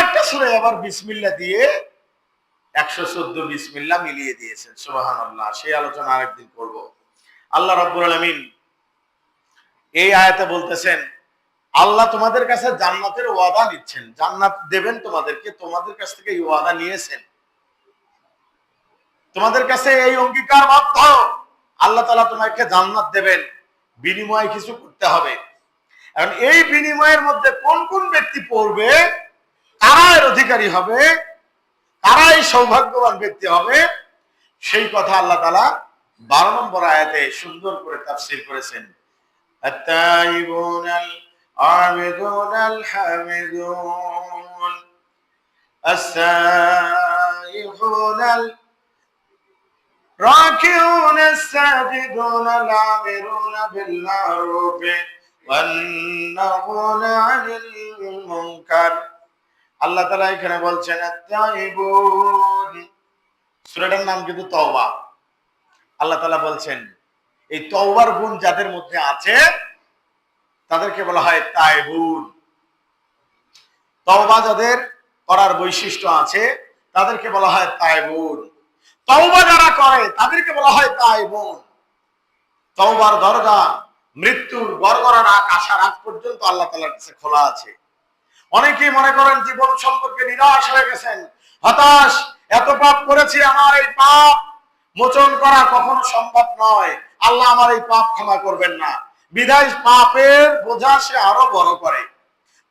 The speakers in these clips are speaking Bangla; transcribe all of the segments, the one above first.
একটা সূরায় আবার বিসমিল্লাহ দিয়ে 114 বিসমিল্লাহ মিলিয়ে দিয়েছেন। সুবহানাল্লাহ। সেই আলোচনা আরেকদিন করব। আল্লাহ রাব্বুল আলামিন এই আয়াতে বলতেছেন, আল্লাহ তোমাদের কাছে জান্নাতের ওয়াদা নিচ্ছেন, জান্নাত দেবেন তোমাদেরকে, তোমাদের কাছ থেকে এই ওয়াদা নিয়েছেন, তোমাদের কাছে এই অঙ্গীকারবদ্ধ আল্লাহ তাআলা তোমাকে জান্নাত দেবেন, বিনিময়ে কিছু করতে হবে। এখন এই বিনিময়ের মধ্যে কোন কোন ব্যক্তি পড়বে, কারা এর অধিকারী হবে, কারা এই সৌভাগ্যবান ব্যক্তি হবে, সেই কথা আল্লাহ তাআলা 12 নম্বর আয়াতে সুন্দর করে তাফসীর করেছেন। আত-তাইবুনাল আবিদুনাল হামিদুন আস-সাইহুনাল রাকিউন আস-সাজিদুন আল-আমিরুনা বিল মা'রুফ ওয়ান-নাহুনা আনিল মুনকার। আল্লাহ তাআলা এখানে বলছেন আত-তাইবুন, সূরাটার নাম কিন্তু তওবা। আল্লাহ তাআলা বলছেন এই তওবার গুণ যাদের মধ্যে আছে তাদেরকে বলা হয় তাইবুন। তওবা যাদের করার বৈশিষ্ট্য আছে তাদেরকে বলা হয় তাইবুন। তওবা যারা করে তাদেরকে বলা হয় তাইবুন। তওবার দরজা মৃত্যুর গড়গড়ার আসার আগ পর্যন্ত আল্লাহ তাআলার কাছে খোলা আছে। অনেকেই মনে করেন জীবন সম্পর্কে নিরাশ হয়ে গেছেন, হতাশ, এত পাপ করেছি, আমার এই পাপ মোচন করা কখনো সম্ভব নয়, আল্লাহ আমার এই পাপ ক্ষমা করবেন না, বিদায় পাপের বোঝা সে আরো বড় করে,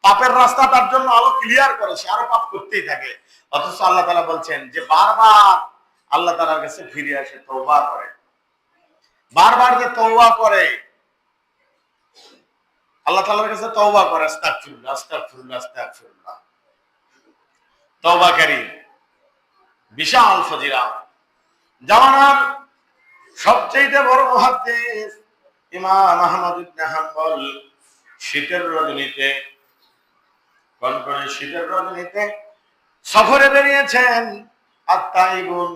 পাপের রাস্তা তার জন্য আরো ক্লিয়ার করে, সে আরো পাপ করতেই থাকে। অথচ আল্লাহ তাআলা বলছেন যে বারবার আল্লাহ তাআলার কাছে ফিরে আসে, তওবা করে, বারবার যে তওবা করে, আল্লাহ তাআলার কাছে তওবা করে, আস্তাগফিরুল্লাহ আস্তাগফিরুল্লাহ আস্তাগফিরুল্লাহ। তওবাকারী বিশাল ফজিলত। জামানার সবচেয়ে বড় মুহাদ্দিস ইমাম আহমদ ইবনে হাম্বল শীতের রজনীতে, কনকনে শীতের রজনীতে সফরে বেরিয়েছেন। আত-তাইবুন,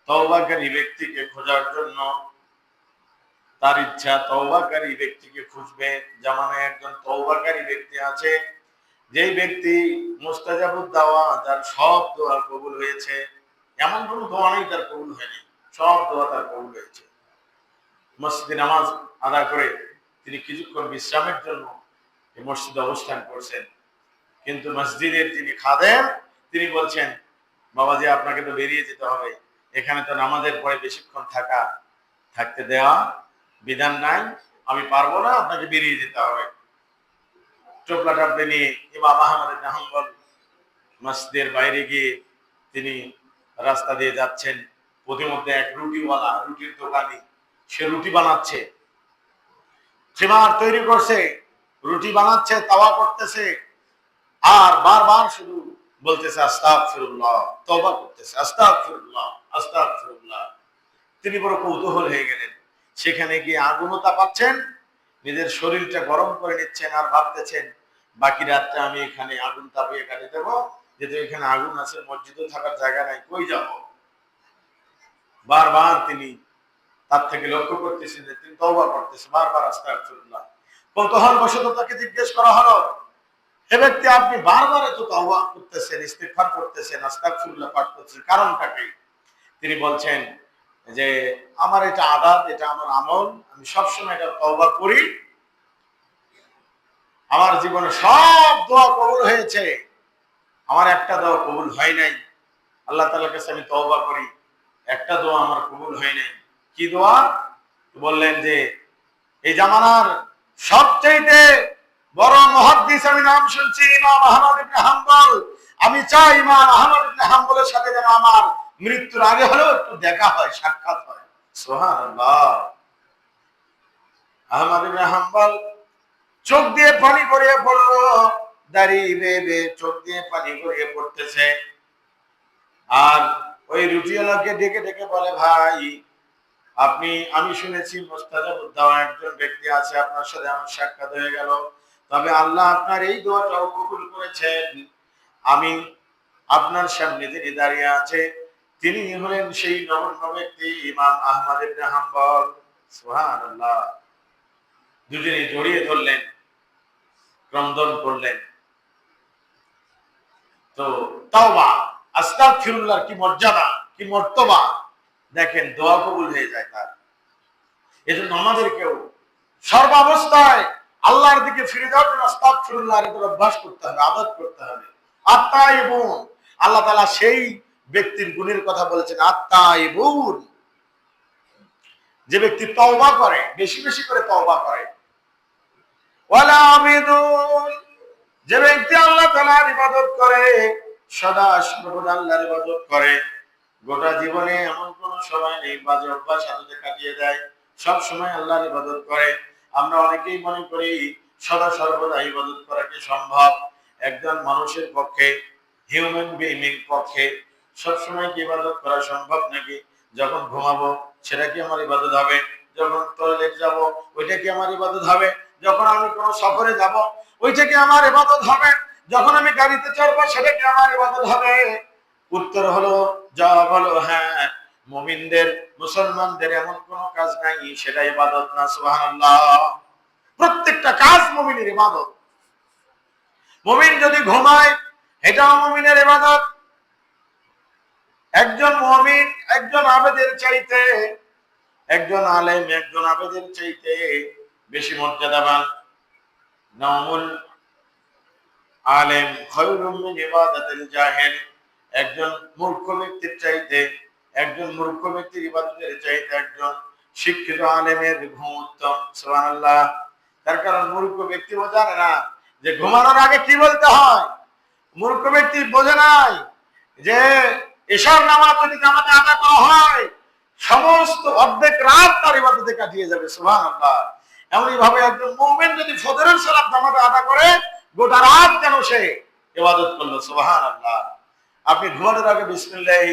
তওবাকারী ব্যক্তিকে খোঁজার জন্য। তার ইচ্ছা তওবাকারী ব্যক্তিকে খুঁজবে। জামানায় একজন তওবাকারী ব্যক্তি আছে, যেই ব্যক্তি মুস্তাজাবুদ দাওয়া, যার সব দোয়া কবুল হয়েছে, এমন কোন দোয়া নেই তার কবুল হয়নি, সব দোয়া তার কবুল হয়েছে। মসজিদে নামাজ আদায় করে তিনি কিছুক্ষণ বিশ্রামের জন্য এই মসজিদে অবস্থান করছেন, কিন্তু মসজিদের যিনি খাদেম তিনি বলছেন, বাবাজি আপনাকে তো বেরিয়ে যেতে হবে, এখানে তো নামাজের পরে বেশিক্ষণ থাকতে দেওয়া বিধান নাই, আমি পারবো না, আপনাকে বেরিয়ে যেতে হবে। টোপলা টাপলে নিয়ে ইমাম আহমদ ইবনে হাম্বল মসজিদের বাইরে গিয়ে তিনি রাস্তা দিয়ে যাচ্ছেন। প্রতিমধ্যে এক রুটিওয়ালা, রুটির দোকানি, সে রুটি বানাচ্ছে, খিমার তৈরি করছে, রুটি বানাচ্ছে, তাওয়া করতেছে, আর বারবার শুধু বলতেছে আস্তাগফিরুল্লাহ, তওবা করতেছে আস্তাগফিরুল্লাহ আস্তাগফিরুল্লাহ। তিনি বড় কৌতূহল হয়ে গেলেন, সেখানে গিয়ে আগুনও তাপাচ্ছেন, নিজের শরীরটা গরম করে নিচ্ছেন, আর ভাবতেছেন বাকি রাতটা আমি এখানে আগুন তাপিয়ে কাটে দেবো, যেহেতু এখানে আগুন আছে, মসজিদে থাকার জায়গা নাই, কই যাব। বারবার তিনি তার থেকে লক্ষ্য করতেছেন যে তিনি তওবা করতেছে, বারবার আস্তাগফিরুল্লাহ। কৌতূহল বশত তাকে জিজ্ঞেস করা হলো, হে ব্যক্তি আপনি বারবার এত তওবা করতেছেন, ইস্তিগফার করতেছেন, আস্তাগফিরুল্লাহ পাঠ করতেছেন, কারণটা কি? তিনি বলছেন যে আমার এটা আদাত, এটা আমার আমল, আমি সবসময় এটা তওবা করি, আমার জীবনে সব দোয়া কবুল হয়েছে, আমার একটা দোয়া কবুল হয় নাই, আল্লাহ তাআলার কাছে আমি তওবা করি, একটা দোয়া আমার কবুল হয় নাই। কি দোয়া? বললেন যে এই জামানার সবচেয়ে বড় মুহাদ্দিস আমি নাম শুনছি ইমাম আহমদ ইবনে হাম্বল, আমি চাই ইমাম আহমদ ইবনে হাম্বলের সাথে যেন আমার মৃত্যুর আগে হলেও একটু দেখা হয়, সাক্ষাৎ হয়। সুবহানাল্লাহ। আহমদ ইবনে হাম্বল চোখ দিয়ে পানি গড়িয়ে পড়লো, দাঁড়িয়ে বেয়ে চোখ দিয়ে পানি গড়িয়ে পড়তেছে, আর ওই রুটিওয়ালাকে ডেকে ডেকে বলে, ভাই আমি শুনেছি মুস্তাজাবুদ দাওয়া একজন ব্যক্তি আছে, আপনার সাথে আমার সাক্ষাৎ হয়ে গেল, তবে আল্লাহ আপনার এই দোয়াটাও কবুল করেছেন। আমি আপনার সামনে যিনি দাঁড়িয়ে আছে তিনি হলেন সেই নগণ্য ব্যক্তি ইমাম আহমদ ইবনে হাম্বল। সুবহানাল্লাহ। দুজনে জড়িয়ে ধরলেন, ক্রন্দন করলেন। তো তাওবা আস্তাগফিরুল্লাহর কি মর্যাদা, কি মর্তবা, দেখেন দোয়া কবুল হয়ে যায় তার। এজন্য আমাদেরকেও সর্বাবস্থায় আল্লাহর দিকে ফিরে যাওয়ার জন্য আস্তাগফিরুল্লাহর এর অভ্যাস করতে হবে, আদত করতে হবে। আত্তাইবুন, আল্লাহ তাআলা সেই ব্যক্তির গুণের কথা বলেছেন, আত্তাইবুন, যে ব্যক্তি তওবা করে, বেশি বেশি করে তওবা করে। ওয়ালা আবিদুন, যে ব্যক্তি আল্লাহ তাআলার ইবাদত করে, সদা সর্বদা আল্লাহর ইবাদত করে, গোটা জীবনে এমন কোন সময় নেই বাজে অভ্যাস হাতে কাটিয়ে দেয়, সব সময় আল্লাহর ইবাদত করে। আমরা অনেকেই মনে করি সদা সর্বদা ইবাদত করা কি সম্ভব? একজন মানুষের পক্ষে, হিউম্যান বিইং এর পক্ষে সব সময় কি ইবাদত করা সম্ভব নাকি? যখন ঘুমাবো সেটা কি আমার ইবাদত হবে? যখন টয়লেট যাব ওইটা কি আমার ইবাদত হবে? যখন আমি কোনো সফরে যাব ওইটা কি আমার ইবাদত হবে? যখন আমি গাড়িতে চড়বো সেটা কি আমার ইবাদত হবে? উত্তর হলো, জবাব হলো হ্যাঁ, মুমিনদের, মুসলমানদের এমন কোন কাজ নাই সেটা ইবাদত না। সুবহানাল্লাহ। প্রত্যেকটা কাজ মুমিনের ইবাদত। মুমিন যদি ঘুমায় এটাও মুমিনের ইবাদত। একজন মুমিন একজন আবেদের চাইতে, একজন আলেম একজন আবেদের চাইতে বেশি মর্যাদাবান। নামুল আলেম খায়রুম মিন ইবাদাতিল জাহিল, একজন মূর্খ ব্যক্তির চাইতে, একজন মূর্খ ব্যক্তির ইবাদতের চাইতে একজন শিক্ষিত আলেমের ঘুম উত্তম। সুবহানাল্লাহ। তার কারণ মূর্খ ব্যক্তি জানে না যে ঘুমানোর আগে কি বলতে হয়। মূর্খ ব্যক্তি বোঝে নাই যে এশার নামাজ যদি জামাতে আদা করা হয় সমস্ত অর্ধেক রাত তার ইবাদতে কাটিয়ে যাবে। সুবহানাল্লাহ। এমনই ভাবে একজন মুমিন যদি ফজরের সালাত জামাতে আদা করে গোটা রাত যেন সে ইবাদত করলো। সুবহানাল্লাহ। আপনি ঘুমানোর আগে বিসমিল্লাহ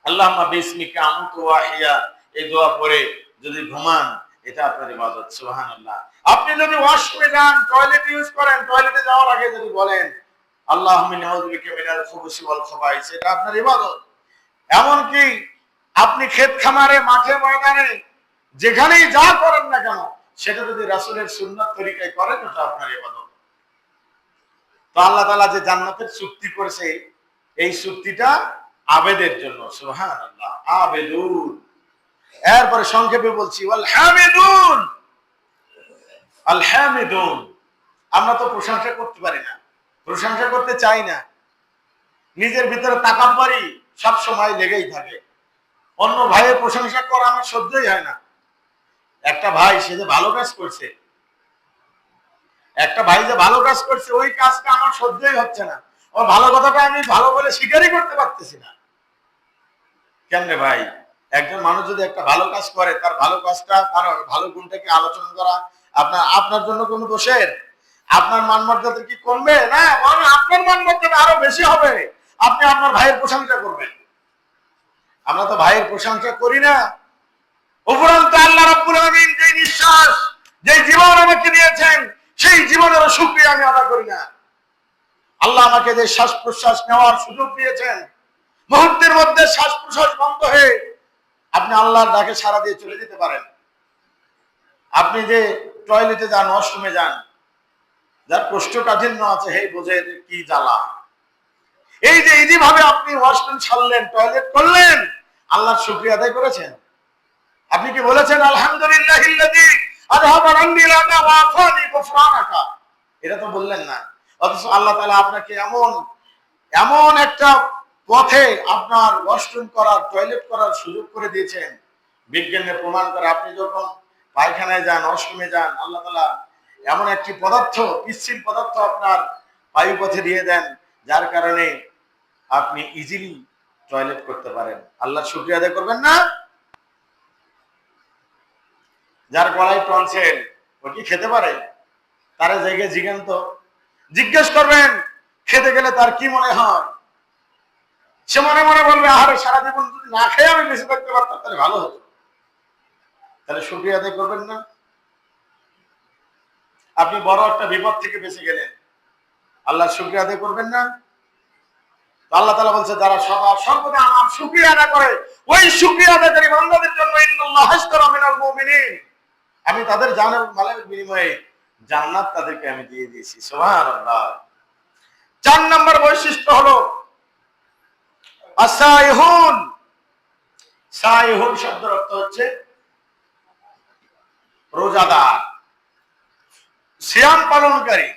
আল্লাহুম্মা বিসমিকা আমুতু ওয়া আহইয়া এই দোয়া পড়ে যদি ঘুমান, এটা আপনার ইবাদত। সুবহানাল্লাহ। আপনি যদি ওয়াশরুমে যান, টয়লেট ইউজ করেন, টয়লেটে যাওয়ার আগে যদি বলেন আল্লাহুম্মা নাউযু বিকা মিনাল খুবুসি ওয়াল খাবাইস, এটা আপনার ইবাদত। এমন কি আপনি ক্ষেত খামারে, মাঠে ময়দানে, যেখানেই যা করেন না কেন সেটা যদি রাসূলের সুন্নাত তরিকায় করেন, ওটা আপনার ইবাদত। তো আল্লাহ তাআলা যে জান্নাতের চুক্তি করেছে, এই চুক্তিটা আবেদের জন্য। সুবহানাল্লাহ। আবেদুন। এরপরে সংক্ষেপে বলছি, ওয়াল হামিদুন। আল হামিদুন, আমরা তো প্রশংসা করতে পারি না, প্রশংসা করতে চাই না। নিজের ভিতরে তাকাব্বুরি সব সময় লেগেই থাকে। অন্য ভাইয়ের প্রশংসা করা আমার সহ্যই হয় না। একটা ভাই সে যে ভালো কাজ করছে, একটা ভাই যে ভালো কাজ করছে, ওই কাজটা আমার সহ্যই হচ্ছে না। ওর ভালো কথাটা আমি ভালো বলে স্বীকারই করতে পারতেছি না। কেমনে ভাই? একজন মানুষ যদি একটা ভালো কাজ করে, তার ভালো কাজটা, তার ভালো গুণটাকে আলোচনা করা আপনার জন্য কোনো দোষের? আপনার মান মর্যাদা কি কমবে? না, বরং আপনার মান মর্যাদা আরো বেশি হবে। আপনি আপনার ভাইয়ের প্রশংসা করবেন। আমরা তো ভাইয়ের প্রশংসা করি না। উপরন্তু আল্লাহ রাব্বুল আলামিন যে নিঃশ্বাস, যে জীবন আমাকে দিয়েছেন, সেই জীবনের শুকরিয়া আমি আদা করি না। আল্লাহ আমাকে যে শ্বাস প্রশ্বাস নেওয়ার সুযোগ দিয়েছেন, মুহূর্তের মধ্যে শ্বাস প্রশ্বাস বন্ধ হয়ে আপনি আল্লাহর ডাকে সাড়া দিয়ে চলে যেতে পারেন। আপনি যে টয়লেটে যান, ওয়াশরুমে যান, যার কোষ্ঠকাঠিন্য আছে হে বোঝে কি জ্বালা। এই যে এইভাবে আপনি ওয়াশরুম ছাড়লেন, টয়লেট করলেন, আল্লাহর শুকরিয়া আদায় করেছেন? আপনি কি বলেছেন আলহামদুলিল্লাহিল্লাযী আযহাবা আন্নী লাযা ওয়া আফানি গুফরানাকা? এটা তো বললেন না। অথচ আল্লাহ তাআলা আপনাকে এমন একটা পথে আপনার ওয়াশরুম করার, টয়লেট করার সুযোগ করে দিয়েছেন। বিজ্ঞানে প্রমাণ করে আপনি যখন পায়খানায় যান, ওয়াশরুমে যান, আল্লাহ তাআলা এমন একটি পদার্থ, পিচ্ছিল পদার্থ আপনার বায়ুপথে দিয়ে দেন, যার কারণে আপনি ইজিলি টয়লেট করতে পারেন। আল্লাহর শুকরিয়া আদায় করবেন না? যার গলায় টনসিল, ও কি খেতে পারে? তার জায়গায় জিজ্ঞেস করবেন খেতে গেলে তার কি মনে হয়? সে মনে মনে বলবে, আহারে সারা জীবন যদি না খেয়ে আমি বেঁচে থাকতে পারতাম তাহলে ভালো হতো। তাহলে শুকরিয়া আদায় করবেন না? আপনি বড় একটা বিপদ থেকে বেঁচে গেলেন, আল্লাহর শুকরিয়া আদায় করবেন না? আল্লাহ তাআলা বলছে, যারা সর্বদা আমার শুকরিয়া আদায় করে, ওই শুকরিয়া আদায়কারী বান্দাদের জন্য ইন্নাল্লাহ হাশতারা মিনাল মুমিনিন, আমি তাদের জান এবং মালের বিনিময়ে জান্নাত তাদেরকে আমি দিয়ে দিয়েছি। সুবহানাল্লাহ। 4 নম্বর বৈশিষ্ট্য হলো আসাইহুন। সাইহুন শব্দের অর্থ হচ্ছে রোজাদার, সিয়াম পালনকারী।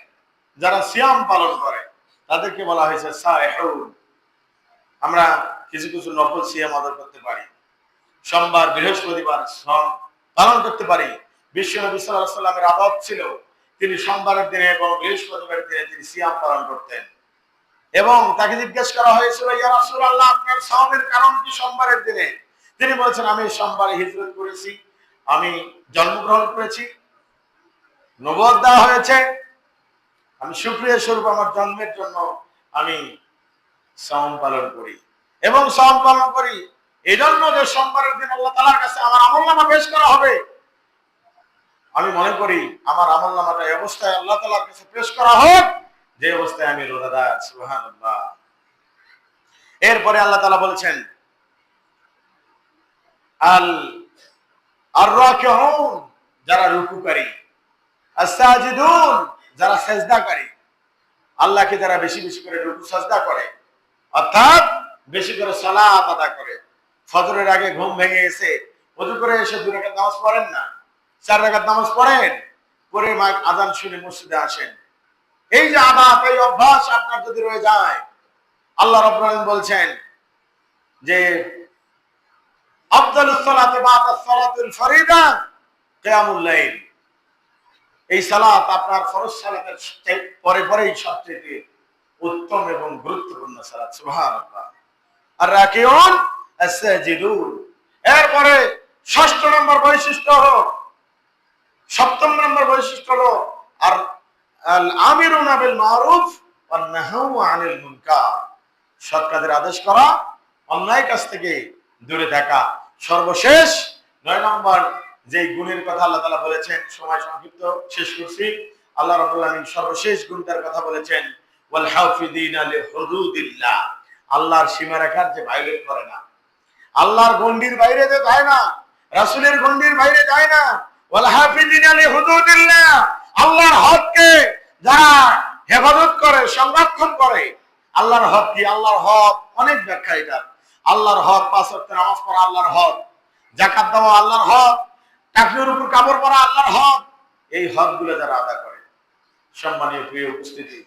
যারা সিয়াম পালন করে তাদেরকে বলা হয়েছে সাইহুন। আমরা কিছু কিছু নফল সিয়াম আদর করতে পারি, সোমবার বৃহস্পতিবার পালন করতে পারি। বিশ্ব নবী সাল্লাল্লাহু আলাইহি ওয়াসাল্লামের আদত ছিল তিনি সোমবারের দিনে এবং বৃহস্পতিবারের দিনে তিনি সিয়াম পালন করতেন। এবং তাকে জিজ্ঞেস করা হয়েছিল, ইয়া রাসূলুল্লাহ, আপনার সাওমের কারণ কি সোমবারের দিনে? তিনি বলেছেন, আমি সোমবারে হিজরত করেছি, আমি জন্মগ্রহণ করেছি, নবুয়ত দেওয়া হয়েছে, আমি শুকরিয়া স্বরূপ আমার জন্মের জন্য আমি সাওম পালন করি। এবং সাওম পালন করি এই জন্য যে সোমবারের দিন আল্লাহ তাআলার কাছে আমার আমলনামা পেশ করা হবে। আমি মনে করি আমার আমলনামাটা এই অবস্থায় আল্লাহ তাআলার কাছে পেশ করা হোক যে অবস্থায় আমি রোজাদার। সুবহানাল্লাহ। এরপরে আল্লাহ তাআলা বলছেন, আর রাকিউন, যারা রুকুকারী, আস-সাজিদুন, যারা সিজদাকারী। আল্লাহকে যারা বেশি বেশি করে রুকু সিজদা করে, অর্থাৎ বেশি করে সালাত আদা করে। ফজরের আগে ঘুম ভেঙে এসে ওযু করে এসে 2 রাকাত নামাজ পড়েন না, 4 রাকাত নামাজ পড়েন, পরে আযান শুনে মসজিদে আসেন। এই যে আদাত, এই অভ্যাস আপনার যদি রয়ে যায়, আল্লাহ রাব্বুল আলামিন বলছেন যে আফদালুস সালাতি বা'দাস সালাতিল ফরিদা কিয়ামুল লাইল। এই সালাত আপনার ফরজ সালাতের পরে পরেই সবচেয়ে উত্তম এবং গুরুত্বপূর্ণ সালাত। সুবহানাল্লাহ। আর রাকিউন আস-সাজিদুন। এরপরে 6 নম্বর বৈশিষ্ট্য হলো, 7 নম্বর বৈশিষ্ট্য হলো আর আল আমিরুনা বিল মারুফ ওয়ান নাহাউ আনিল মুনকার। সৎ কাজের আদেশ করা, অন্যায় কাজ থেকে দূরে থাকা। সর্বশেষ 9 নম্বর যে গুণের কথা আল্লাহ তাআলা বলেছেন, সময় সংক্ষিপ্ত শেষ করছি। আল্লাহ রাব্বুল আলামিন সর্বশেষ গুণটার কথা বলেছেন, ওয়াল হাফিযিনা লিহুদুদিল্লাহ। আল্লাহর সীমারেখার যে ভায়োলেট করে না, আল্লাহর গণ্ডির বাইরে যে যায় না, রাসূলের গণ্ডির বাইরে যায় না। ওয়াল হাফিযিনা লিহুদুদিল্লাহ, আল্লাহর হককে যারা হেফাজত করে, সংরক্ষণ করে। আল্লাহর হক কি? আল্লাহর হক অনেক ব্যাখ্যা এটা। আল্লাহর হক 5 ওয়াক্ত নামাজ পড়া আল্লাহর হক, যাকাত দেওয়া আল্লাহর হক, টাকনুর উপর কাপড় পরা আল্লাহর হক। এই হকগুলো যারা আদা করে, সম্মানীয় প্রিয় উপস্থিতি,